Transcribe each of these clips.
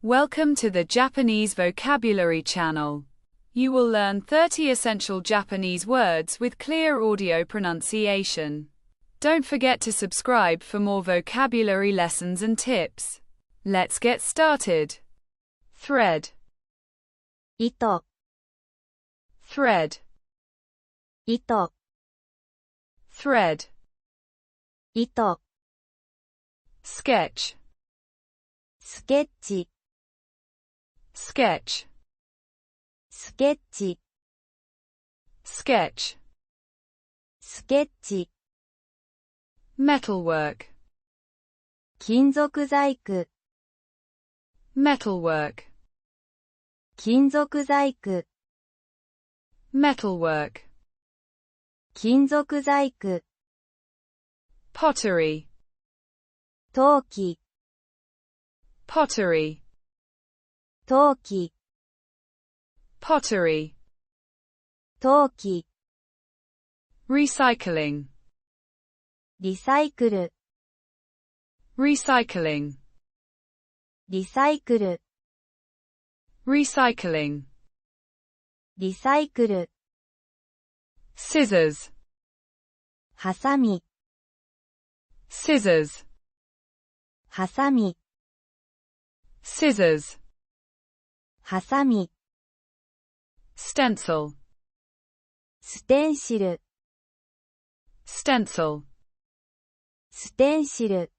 Welcome to the Japanese Vocabulary Channel. You will learn 30 essential Japanese words with clear audio pronunciation. Don't forget to subscribe for more vocabulary lessons and tips. Let's get started. Thread, 糸、 thread, 糸、 thread, 糸、 sketch, スケッチ、 sketch, スケッチ、 sketch, スケッチ、 metalwork, 金属細工、 metalwork, 金属細工、 metalwork, 金属細工、 pottery, 陶器、 pottery, 陶器、 pottery, 陶器、 recycling, リサイクル、 recycling, リサイクル、 recycling, リサイクル、 scissors, ハサミ、 scissors, ハサミ、 scissors, ハサミ、 stencil, ステンシル、 stencil, ステンシル、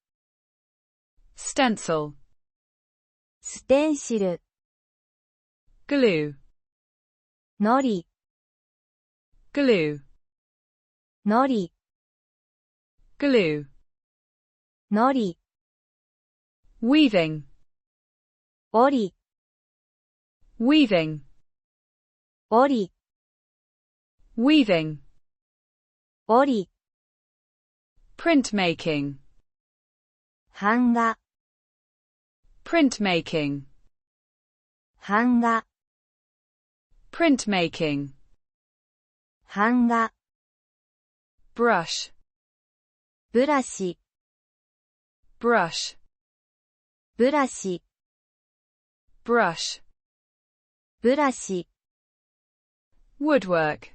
stencil, ステンシル、 glue, のり、 glue, のり、 glue, のり、 weaving, 織り、 weaving, 織り、 weaving, 織り、 printmaking, 版画、 printmaking, 版画、 printmaking, 版画、 brush, ブラシ、 brush, ブラシ、 brush, ブラシ、 woodwork,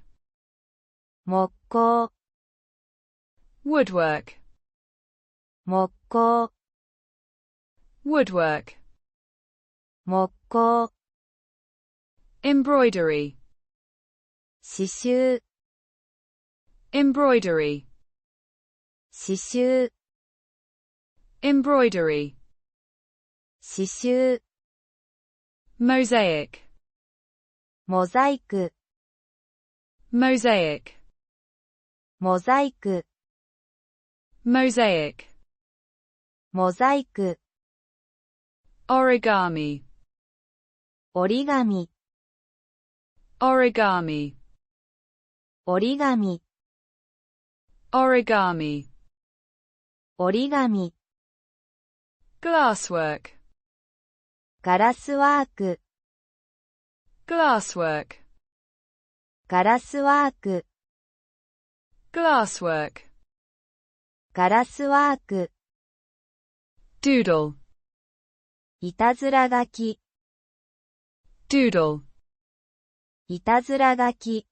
木工、 woodwork, 木工、 woodwork, 木工、 embroidery, 刺繍、 embroidery, 刺繍、 embroidery, 刺繍、 mosaic, モザイク、 mosaic, モザイク、 mosaic, モザイク、 origami, 折り紙、 origami, 折り紙、 origami, 折り紙、 glasswork, ガラスワーク、 glasswork, ガラスワーク、 glasswork, ガラスワーク、 doodle, いたずら書き、 doodle, いたずら書き、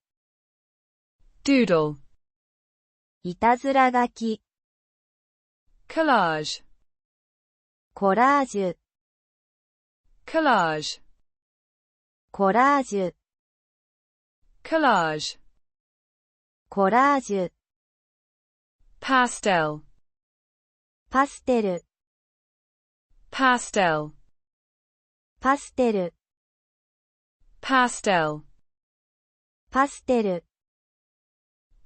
doodle, いたずら書き、 collage, コラージュ、 collage, コラージュ、 collage, コラージュ、 pastel, パステル、 pastel, パステル、 pastel, パステル、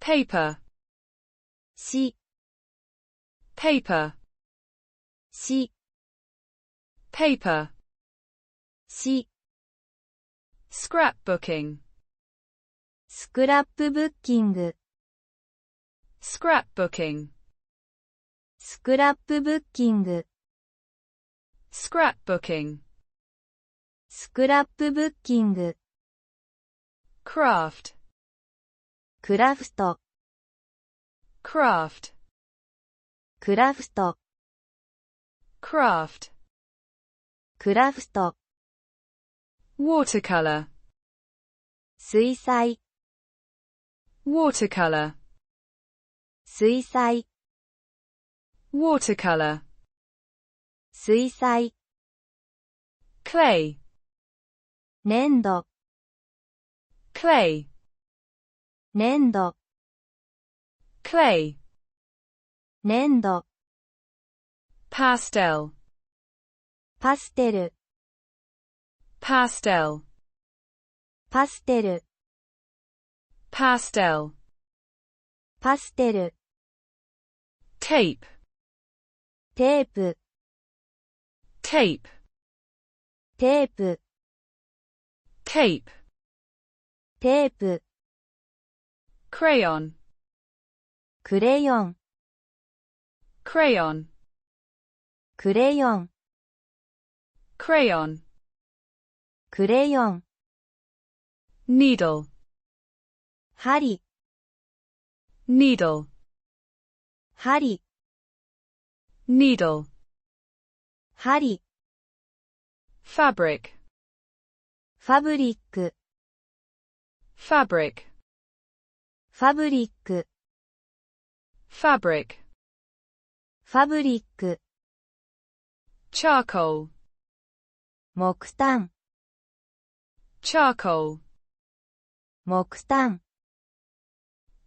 paper, し、 paper, し、 paper, し、 scrapbooking, スクラップブッキング、 scrapbooking, スクラップブッキング、 scrapbooking, スクラップブッキング、 craft, クラフト、 craft, クラフト、 craft, クラフト。watercolor, 水彩、 watercolor, 水彩、 watercolor, 水彩、 clay, 粘土、 clay, 粘土、 clay, 粘土、 pastel, パステル、 pastel, パステル、 pastel, パステル、 tape, テープ、 tape, テープ、 tape, テープ、 crayon, クレヨン、 crayon, クレヨン、 crayon, クレヨン、 needle, 針、 needle, 針、 needle, 針、 fabric, ファブリック、 fabric, ファブリック、 fabric, ファブリック、 charcoal, 木炭、 charcoal, 木炭、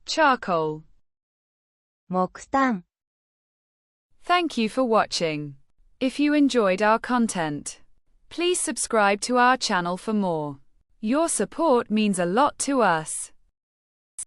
charcoal. 木炭。Thank you for watching. If you enjoyed our content, please subscribe to our channel for more. Your support means a lot to us.